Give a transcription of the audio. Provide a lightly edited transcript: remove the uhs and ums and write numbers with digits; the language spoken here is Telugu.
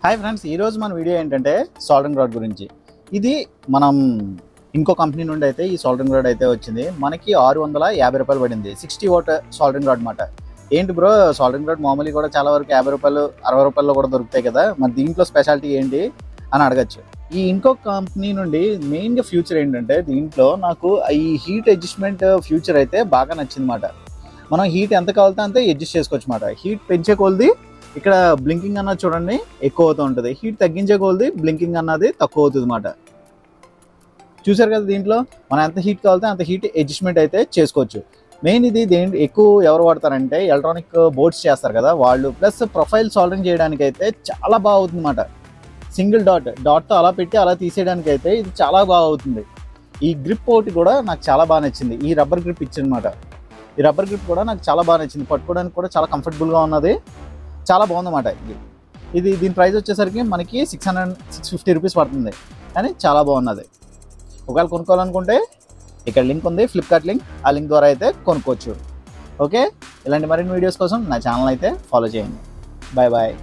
హాయ్ ఫ్రెండ్స్, ఈరోజు మన వీడియో ఏంటంటే సాల్డరింగ్ రాడ్ గురించి. ఇది మనం ఇంకో కంపెనీ నుండి అయితే ఈ సాల్డరింగ్ రాడ్ అయితే వచ్చింది. మనకి 650 రూపాయలు పడింది. 60 వాట్ సాల్డరింగ్ రాడ్ అనమాట. ఏంటి బ్రో, సాల్డరింగ్ రాడ్ మామూలుగా కూడా చాలా వరకు 50 రూపాయలు 60 రూపాయల్లో కూడా దొరుకుతాయి కదా, మరి దీంట్లో స్పెషాలిటీ ఏంటి అని అడగచ్చు. ఈ ఇంకో కంపెనీ నుండి మెయిన్గా ఫ్యూచర్ ఏంటంటే, దీంట్లో నాకు ఈ హీట్ అడ్జస్ట్మెంట్ ఫ్యూచర్ అయితే బాగా నచ్చింది అన్నమాట. మనం హీట్ ఎంత కావాలితే అంతే అడ్జస్ట్ చేసుకోవచ్చు అన్నమాట. హీట్ పెంచే కొలది ఇక్కడ బ్లింకింగ్ అన్నది చూడండి ఎక్కువ అవుతూ ఉంటుంది, హీట్ తగ్గించే కొలది బ్లింకింగ్ అన్నది తక్కువ అవుతుంది అన్నమాట. చూసారు కదా, దీంట్లో మనం ఎంత హీట్ కావాలితే అంత హీట్ అడ్జస్ట్మెంట్ అయితే చేసుకోవచ్చు. మెయిన్ ఇది ఎక్కువ ఎవరు వాడతారంటే ఎలక్ట్రానిక్ బోర్డ్స్ చేస్తారు కదా వాళ్ళు, ప్లస్ ప్రొఫైల్ సాల్డరింగ్ చేయడానికి అయితే చాలా బాగా అవుతుంది అన్నమాట. సింగిల్ డాట్తో అలా పెట్టి అలా తీసేయడానికి అయితే ఇది చాలా బాగా అవుతుంది. ఈ గ్రిప్ ఒకటి కూడా నాకు చాలా బాగా నచ్చింది. ఈ రబ్బర్ గ్రిప్ ఇచ్చిందన్నమాట. ఈ రబ్బర్ గ్రిప్ కూడా నాకు చాలా బాగా నచ్చింది. పట్టుకోవడానికి కూడా చాలా కంఫర్టబుల్గా ఉన్నది, చాలా బాగుందన్నమాట. దీని ప్రైస్ వచ్చేసరికి మనకి 650 రూపీస్ పడుతుంది, కానీ చాలా బాగున్నది. ఒకవేళ కొనుక్కోవాలనుకుంటే ఇక్కడ లింక్ ఉంది, ఫ్లిప్కార్ట్ లింక్, ఆ లింక్ ద్వారా అయితే కొనుక్కోవచ్చు. ఓకే, ఇలాంటి మరిన్ని వీడియోస్ కోసం నా ఛానల్ అయితే ఫాలో చేయండి. Bye bye.